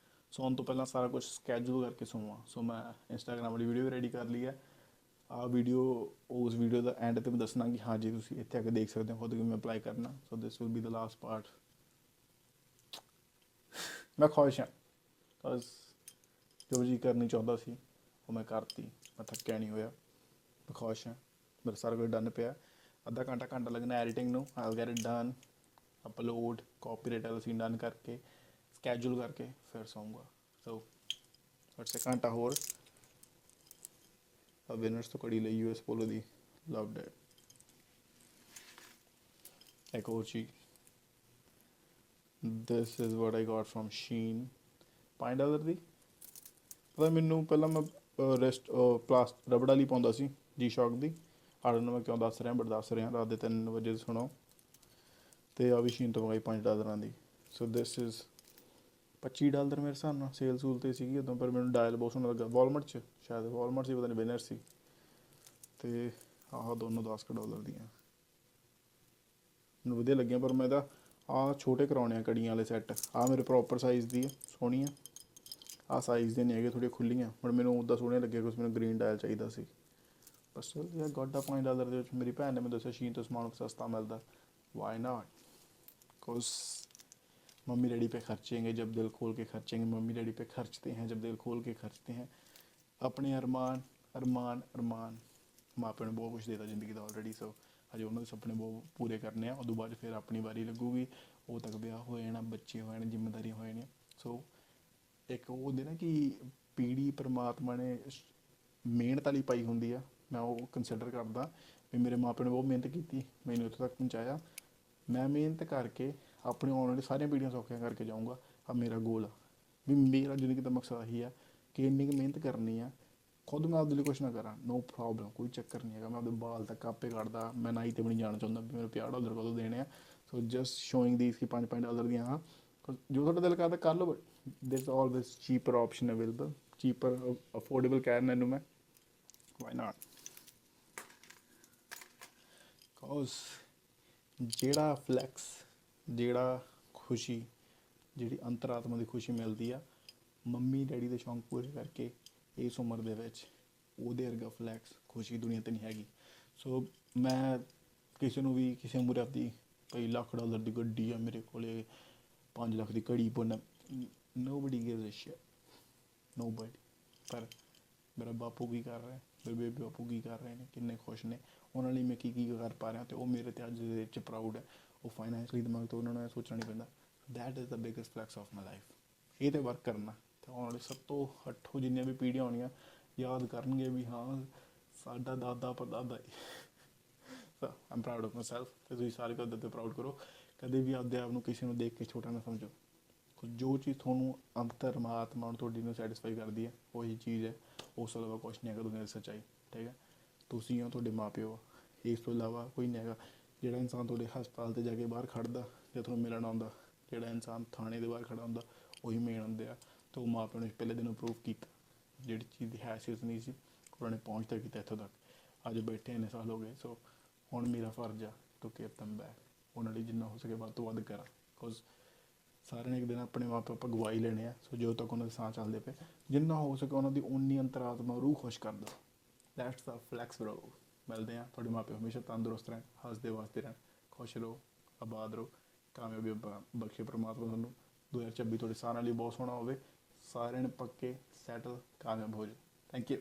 ਸੌਣ ਤੋਂ ਪਹਿਲਾਂ ਸਾਰਾ ਕੁਝ ਸਕੈਜੂਲ ਕਰਕੇ ਸੌਵਾਂ। ਸੋ ਮੈਂ ਇੰਸਟਾਗ੍ਰਾਮ ਵਾਲੀ ਵੀਡੀਓ ਵੀ ਰੈਡੀ ਕਰ ਲਈ ਹੈ। ਆਹ ਵੀਡੀਓ, ਉਸ ਵੀਡੀਓ ਦਾ ਐਂਡ 'ਤੇ ਮੈਂ ਦੱਸਣਾ ਕਿ ਹਾਂ ਜੀ ਤੁਸੀਂ ਇੱਥੇ ਆ ਕੇ ਦੇਖ ਸਕਦੇ ਹੋ ਖੁਦ ਕਿਵੇਂ ਅਪਲਾਈ ਕਰਨਾ। So this will be the last part. ਮੈਂ ਖੁਸ਼ ਹਾਂ, ਬਸ ਜੋ ਜੀ ਕਰਨੀ ਚਾਹੁੰਦਾ ਸੀ ਉਹ ਮੈਂ ਕਰਤੀ, ਮੈਂ ਥੱਕਿਆ ਨਹੀਂ ਹੋਇਆ, ਮੈਂ ਖੁਸ਼ ਹਾਂ। ਮੇਰਾ ਸਾਰਾ ਕੁਝ ਡਨ ਪਿਆ। ਅੱਧਾ ਘੰਟਾ ਲੱਗਣਾ ਐਡੀਟਿੰਗ ਨੂੰ, I will get it done. Upload, copyright ਅਸੀਂ ਡਨ ਕਰਕੇ ਸਕੈਜੂਲ ਕਰਕੇ ਫਿਰ ਸੌਂਗਾ। ਸੋ ਅੱਛਾ ਘੰਟਾ ਹੋਰ। ਵਿਨਰਸ ਤੋਂ ਘੜੀ ਲਈ US ਪੋਲੋ ਦੀ, ਲਵਡ ਇਟ। ਇੱਕ ਹੋਰ ਚੀਜ਼, this is what I got from Shein, $5 ਦੀ। ਪਤਾ ਮੈਨੂੰ ਪਹਿਲਾਂ ਮੈਂ ਰੈਸਟ ਰਬੜ ਵਾਲੀ ਪਾਉਂਦਾ ਸੀ G-Shock ਦੀ, ਆੜ ਨੂੰ ਮੈਂ ਕਿਉਂ ਦੱਸ ਰਿਹਾ, ਬਟ ਦੱਸ ਰਿਹਾ ਰਾਤ ਦੇ 3 ਵਜੇ ਸੁਣੋ। ਤੇ ਆ ਵੀ ਸ਼ੀਨ ਤੋਂ ਮੰਗਾਈ $5 ਦੀ। ਸੋ ਦਿਸ ਇਜ਼ $25 ਮੇਰੇ ਹਿਸਾਬ ਨਾਲ ਸੇਲ ਸੂਲ 'ਤੇ ਸੀਗੀ ਉਦੋਂ, ਪਰ ਮੈਨੂੰ ਡਾਇਲ ਬਹੁਤ ਸੋਹਣਾ ਲੱਗਾ। ਵਾਲਮਾਰਟ 'ਚ ਸ਼ਾਇਦ, ਵਾਲਮਾਰਟ ਸੀ, ਪਤਾ ਨਹੀਂ ਵਿਨਰ ਸੀ। ਅਤੇ ਆਹ ਦੋਨੋਂ $10 ਦੀਆਂ ਮੈਨੂੰ ਵਧੀਆ ਲੱਗੀਆਂ। ਪਰ ਮੈਂ ਤਾਂ ਆਹ ਛੋਟੇ ਕਰਾਉਣੇ ਆ ਕੜੀਆਂ ਵਾਲੇ ਸੈੱਟ। ਆਹ ਮੇਰੇ ਪ੍ਰੋਪਰ ਸਾਈਜ਼ ਦੀ ਆ, ਸੋਹਣੀ ਆ। ਆਹ ਸਾਈਜ਼ ਦੇ ਨਹੀਂ ਹੈਗੇ, ਥੋੜ੍ਹੀਆਂ ਖੁੱਲ੍ਹੀਆਂ, ਬਟ ਮੈਨੂੰ ਉੱਦਾਂ ਸੋਹਣੇ ਲੱਗੇ ਕੁਛ। ਮੈਨੂੰ ਗ੍ਰੀਨ ਡਾਇਲ ਚਾਹੀਦਾ ਸੀ। ਬਸ ਯਾਰ ਗੋਡਾ $5 ਦੇ ਵਿੱਚ ਮੇਰੀ ਭੈਣ ਨੇ ਮੈਨੂੰ ਦੱਸਿਆ ਸ਼ੀਨ ਤੋਂ ਸਮਾਨ ਸਸਤਾ ਮਿਲਦਾ। Why not? Because mummy daddy पे खर्चेंगे जब दिल खोल के खर्चेंगे। मम्मी डैडी पे खर्चते हैं जब दिल खोल के खर्चते हैं। अपने अरमान अरमान अरमान। माँ प्यो ने बहुत कुछ देता जिंदगी का ऑलरेडी। सो अजे उन्होंने सपने बहुत पूरे करने हैं। उदों बाद फिर अपनी बारी लगूगी, उदों तक ब्याह हो जाना, बच्चे हो जाने, जिम्मेदारियां हो जानियां। सो एक वो होंदे ना कि पीढ़ी परमात्मा ने ਮਿਹਨਤ ਵਾਲੀ ਪਾਈ ਹੁੰਦੀ ਆ। ਮੈਂ ਉਹ ਕੰਸੀਡਰ ਕਰਦਾ ਵੀ ਮੇਰੇ ਮਾਂ ਪਿਓ ਨੇ ਬਹੁਤ ਮਿਹਨਤ ਕੀਤੀ, ਮੈਨੂੰ ਇੱਥੋਂ ਤੱਕ ਪਹੁੰਚਾਇਆ। ਮੈਂ ਮਿਹਨਤ ਕਰਕੇ ਆਪਣੀ ਆਉਣ ਵਾਲੀ ਸਾਰੀਆਂ ਪੀੜ੍ਹੀਆਂ ਸੌਖੀਆਂ ਕਰਕੇ ਜਾਊਂਗਾ। ਆ ਮੇਰਾ ਗੋਲ ਆ ਵੀ ਮੇਰਾ ਜ਼ਿੰਦਗੀ ਦਾ ਮਕਸਦ ਇਹੀ ਆ ਕਿ ਇੰਨੀ ਕੁ ਮਿਹਨਤ ਕਰਨੀ ਆ। ਖੁਦ ਮੈਂ ਆਪਦੇ ਲਈ ਕੁਛ ਨਾ ਕਰਾਂ, ਨੋ ਪ੍ਰੋਬਲਮ, ਕੋਈ ਚੱਕਰ ਨਹੀਂ ਹੈਗਾ। ਮੈਂ ਆਪਦੇ ਬਾਲ ਤੱਕ ਆਪੇ ਕੱਢਦਾ। ਮੈਂ ਨਾਈ 'ਤੇ ਵੀ ਨਹੀਂ ਜਾਣਾ ਚਾਹੁੰਦਾ ਵੀ ਮੈਨੂੰ $50 ਕਦੋਂ ਦੇਣੇ ਆ। ਸੋ ਜਸਟ ਸ਼ੋਇੰਗ ਦੀਸ ਕਿ $5 ਦੀਆਂ ਹਾਂ। ਜੋ ਤੁਹਾਡਾ ਦਿਲ ਕਰਦਾ ਕਰ ਲਓ, but there is always cheaper option available. Cheaper affordable ਕਹਿ ਰਿਹਾ ਇਹਨੂੰ ਮੈਂ। Why not? ਬਿਕੋਜ਼ ਜਿਹੜਾ ਫਲੈਕਸ, ਜਿਹੜਾ ਖੁਸ਼ੀ, ਜਿਹੜੀ ਅੰਤਰਾਤਮਾ ਦੀ ਖੁਸ਼ੀ ਮਿਲਦੀ ਆ ਮੰਮੀ ਡੈਡੀ ਦੇ ਸ਼ੌਂਕ ਪੂਰੇ ਕਰਕੇ ਇਸ ਉਮਰ ਦੇ ਵਿੱਚ, ਉਹਦੇ ਵਰਗਾ ਫਲੈਕਸ ਖੁਸ਼ੀ ਦੁਨੀਆ 'ਤੇ ਨਹੀਂ ਹੈਗੀ। ਸੋ ਮੈਂ ਕਿਸੇ ਨੂੰ ਵੀ ਕਿਸੇ ਮੂਹਰੇ ਆਪਦੀ ਭਾਈ $1,00,000 ਦੀ ਗੱਡੀ ਆ, ਮੇਰੇ ਕੋਲ 5 ਲੱਖ ਦੀ ਘੜੀ ਪੁੰਨ, nobody gives a shit, nobody. ਪਰ ਮੇਰਾ ਬਾਪੂ ਕੀ ਕਰ ਰਿਹਾ, ਮੇਰੇ ਬੇਬੇ ਬਾਪੂ ਕੀ ਕਰ ਰਹੇ ਨੇ, ਕਿੰਨੇ ਖੁਸ਼ ਨੇ, ਉਹਨਾਂ ਲਈ ਮੈਂ ਕੀ ਕੀ ਕਰ ਪਾ ਰਿਹਾ, ਅਤੇ ਉਹ ਮੇਰੇ 'ਤੇ ਅੱਜ ਦੇ ਵਿੱਚ ਪ੍ਰਾਊਡ ਹੈ। ਉਹ ਫਾਈਨੈਂਸ਼ਲੀ ਦਿਮਾਗ ਤੋਂ ਉਹਨਾਂ ਨੂੰ ਇਹ ਸੋਚਣਾ ਨਹੀਂ ਪੈਂਦਾ। That is the biggest flex of my life. ਇਹ 'ਤੇ ਵਰਕ ਕਰਨਾ, ਅਤੇ ਆਉਣ ਵਾਲੇ 7-8 ਜਿੰਨੀਆਂ ਵੀ ਪੀੜ੍ਹੀਆਂ ਆਉਣੀਆਂ ਯਾਦ ਕਰਨਗੇ ਵੀ ਹਾਂ ਸਾਡਾ ਦਾਦਾ ਪੜਦਾਦਾ। ਆਮ ਪ੍ਰਾਊਡ ਆਫ ਮਾਈ ਸੈਲਫ। ਅਤੇ ਤੁਸੀਂ ਸਾਰੇ ਕਦੇ 'ਤੇ ਪ੍ਰਾਊਡ ਕਰੋ। ਕਦੇ ਵੀ ਆਪਦੇ ਆਪ ਨੂੰ ਕਿਸੇ ਨੂੰ ਦੇਖ ਕੇ ਛੋਟਾ ਨਾ ਸਮਝੋ। ਜੋ ਚੀਜ਼ ਤੁਹਾਨੂੰ ਅੰਤਰਮਾਤਮਾ ਨੂੰ ਤੁਹਾਡੀ ਨੂੰ ਸੈਟਿਸਫਾਈ ਕਰਦੀ ਹੈ, ਉਹੀ ਚੀਜ਼ ਹੈ। ਉਸ ਤੋਂ ਇਲਾਵਾ ਕੁਛ ਨਹੀਂ ਹੈਗਾ ਦੁਨੀਆ ਦੀ ਸੱਚਾਈ। ਠੀਕ ਹੈ? ਤੁਸੀਂ ਹੋ, ਤੁਹਾਡੇ ਮਾਂ ਪਿਓ ਆ, ਇਸ ਤੋਂ ਇਲਾਵਾ ਕੋਈ ਨਹੀਂ ਹੈਗਾ। ਜਿਹੜਾ ਇਨਸਾਨ ਤੁਹਾਡੇ ਹਸਪਤਾਲ 'ਤੇ ਜਾ ਕੇ ਬਾਹਰ ਖੜ੍ਹਦਾ ਜਾਂ ਤੁਹਾਨੂੰ ਮਿਲਣ ਆਉਂਦਾ, ਜਿਹੜਾ ਇਨਸਾਨ ਥਾਣੇ ਦੇ ਬਾਹਰ ਖੜ੍ਹਾ ਹੁੰਦਾ, ਉਹੀ ਮੇਨ ਹੁੰਦੇ ਆ। ਅਤੇ ਉਹ ਮਾਂ ਪਿਓ ਨੇ ਪਹਿਲੇ ਦਿਨ ਪ੍ਰੂਵ ਕੀਤਾ। ਜਿਹੜੀ ਚੀਜ਼ ਦੀ ਹੈਸੀਅਤ ਨਹੀਂ ਸੀ, ਉਹਨਾਂ ਨੇ ਪਹੁੰਚਦਾ ਕੀਤਾ ਇੱਥੋਂ ਤੱਕ। ਅੱਜ ਬੈਠੇ ਇੰਨੇ ਸਾਲ ਹੋ ਗਏ। ਸੋ ਹੁਣ ਮੇਰਾ ਫਰਜ਼ ਆ ਟੂ ਕੀਪ ਦੈਮ ਬੈਕ। ਉਹਨਾਂ ਲਈ ਜਿੰਨਾ ਹੋ ਸਕੇ ਵੱਧ ਤੋਂ ਵੱਧ ਕਰਾਂ। ਬਿਕੋਜ਼ ਸਾਰਿਆਂ ਨੇ ਇੱਕ ਦਿਨ ਆਪਣੇ ਮਾਂ ਪਿਓ ਆਪਾਂ ਗਵਾ ਹੀ ਲੈਣੇ ਆ। ਸੋ ਜਦੋਂ ਤੱਕ ਉਹਨਾਂ ਦੇ ਸਾਹ ਚੱਲਦੇ ਪਏ, ਜਿੰਨਾ ਹੋ ਸਕੇ ਉਹਨਾਂ ਦੀ ਓਨੀ ਅੰਤਰਾਤਮਾ ਰੂਹ ਖੁਸ਼ ਕਰ ਦਿਓ। ਦੈਟਸ ਦਾ ਫਲੈਕਸ ਬਰੋ। ਮਿਲਦੇ ਹਾਂ। ਤੁਹਾਡੇ ਮਾਂ ਪਿਓ ਹਮੇਸ਼ਾ ਤੰਦਰੁਸਤ ਰਹਿਣ, ਹੱਸਦੇ ਵਾਸਤੇ ਰਹਿਣ, ਖੁਸ਼ ਰਹੋ, ਆਬਾਦ ਰਹੋ, ਕਾਮਯਾਬੀ ਬਖਸ਼ੇ ਪਰਮਾਤਮਾ ਤੁਹਾਨੂੰ। 2026 ਤੁਹਾਡੇ ਸਾਰਿਆਂ ਲਈ ਬਹੁਤ ਸੋਹਣਾ ਹੋਵੇ। ਸਾਰਿਆਂ ਨੇ ਪੱਕੇ ਸੈਟਲ ਕਾਮਯਾਬ ਹੋ ਜਾਓ। Thank you.